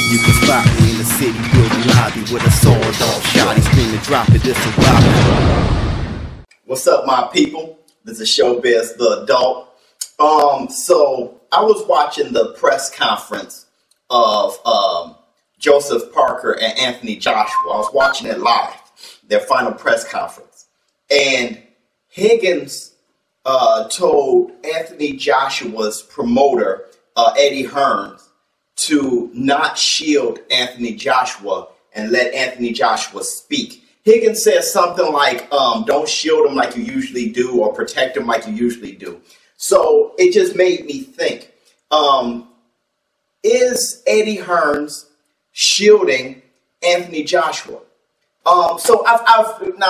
You can spot me in the city building lobby with a sword off shot. He's screaming, drop it, this a robbery. What's up, my people? This is ShowBizz, the adult. So I was watching the press conference of Joseph Parker and Anthony Joshua. I was watching it live, their final press conference. And Higgins told Anthony Joshua's promoter, Eddie Hearn, to not shield Anthony Joshua and let Anthony Joshua speak. Higgins says something like, don't shield him like you usually do or protect him like you usually do. So it just made me think, is Eddie Hearn shielding Anthony Joshua? Now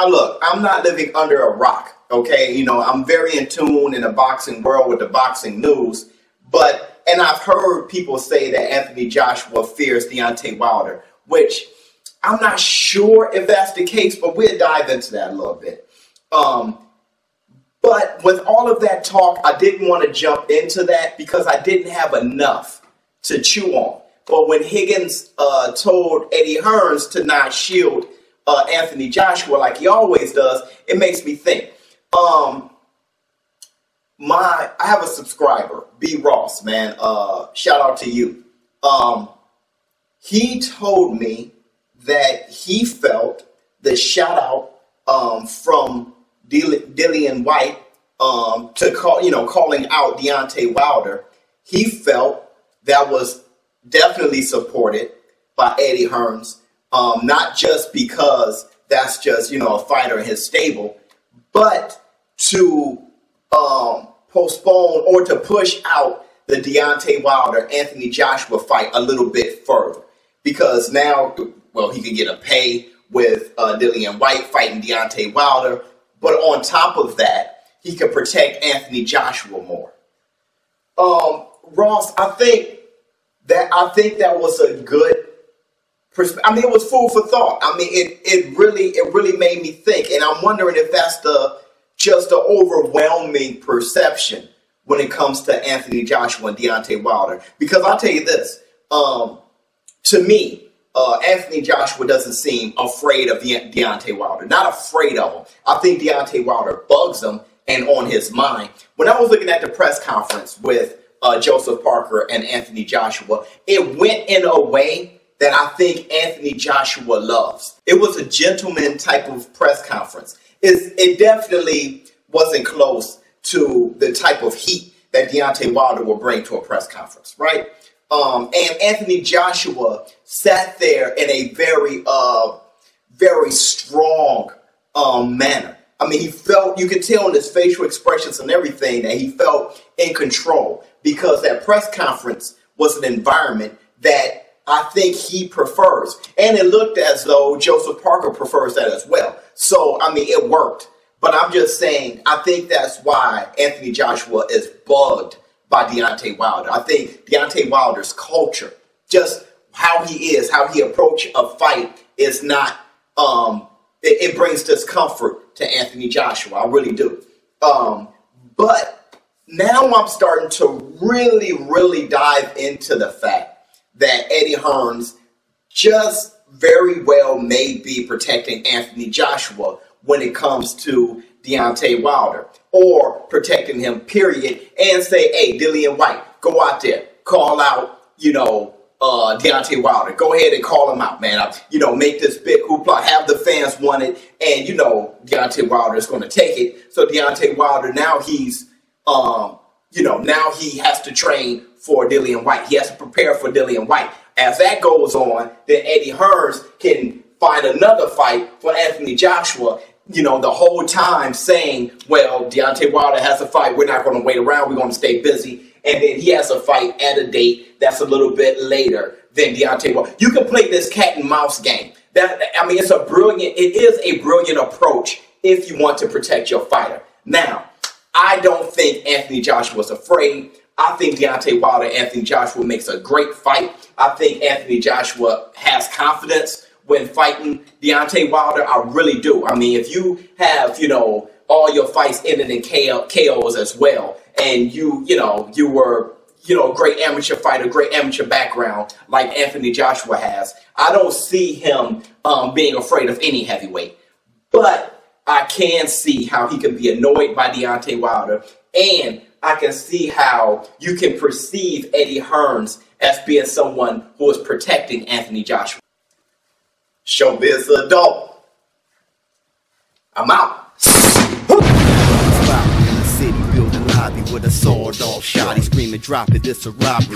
look, I'm not living under a rock, okay? You know, I'm very in tune in the boxing world with the boxing news, and I've heard people say that Anthony Joshua fears Deontay Wilder, which I'm not sure if that's the case, but we'll dive into that a little bit. But with all of that talk, I didn't want to jump into that because I didn't have enough to chew on. But when Higgins told Eddie Hearn to not shield Anthony Joshua like he always does, it makes me think. I have a subscriber, B. Ross, man. Shout out to you. He told me that he felt the shout out from Dillian White calling out Deontay Wilder. He felt that was definitely supported by Eddie Hearn, not just because that's just a fighter in his stable, but to postpone or to push out the Deontay Wilder Anthony Joshua fight a little bit further, because now, well, he could get a pay with Dillian White fighting Deontay Wilder, but on top of that, he could protect Anthony Joshua more. Ross, I think that was a good perspective. I mean, it was food for thought. I mean, it really made me think, and I'm wondering if that's just the overwhelming perception when it comes to Anthony Joshua and Deontay Wilder. Because I'll tell you this, to me, Anthony Joshua doesn't seem afraid of Deontay Wilder. Not afraid of him. I think Deontay Wilder bugs him and on his mind. When I was looking at the press conference with Joseph Parker and Anthony Joshua, it went in a way that I think Anthony Joshua loves. It was a gentleman type of press conference. It definitely wasn't close to the type of heat that Deontay Wilder will bring to a press conference, right? And Anthony Joshua sat there in a very strong manner. I mean, you could tell in his facial expressions and everything that he felt in control, because that press conference was an environment that I think he prefers. And it looked as though Joseph Parker prefers that as well. So, I mean, it worked. But I'm just saying, I think that's why Anthony Joshua is bugged by Deontay Wilder. I think Deontay Wilder's culture, just how he is, how he approaches a fight is not, it brings discomfort to Anthony Joshua. I really do. But now I'm starting to really dive into the fact that Eddie Hearn just very well may be protecting Anthony Joshua when it comes to Deontay Wilder, or protecting him, period, and say, hey, Dillian White, go out there, call out, Deontay Wilder. Go ahead and call him out, man. Make this big hoopla, have the fans want it, and, Deontay Wilder is going to take it. So Deontay Wilder, now he's, now he has to train for Dillian White. He has to prepare for Dillian White. As that goes on, then Eddie Hearn can find another fight for Anthony Joshua, the whole time saying, well, Deontay Wilder has a fight. We're not going to wait around. We're going to stay busy. And then he has a fight at a date that's a little bit later than Deontay Wilder. You can play this cat and mouse game. It is a brilliant approach if you want to protect your fighter. Now, I don't think Anthony Joshua is afraid. I think Deontay Wilder and Anthony Joshua makes a great fight. I think Anthony Joshua has confidence when fighting Deontay Wilder. I really do. I mean, if you have, all your fights ended in KOs as well, and you were, a great amateur fighter, great amateur background like Anthony Joshua has. I don't see him being afraid of any heavyweight. But I can see how he can be annoyed by Deontay Wilder, and I can see how you can perceive Eddie Hearn as being someone who is protecting Anthony Joshua. ShowBizz the adult. I'm out. In the city building lobby with a sawed-off shot. He's screaming, drop it, this a robbery.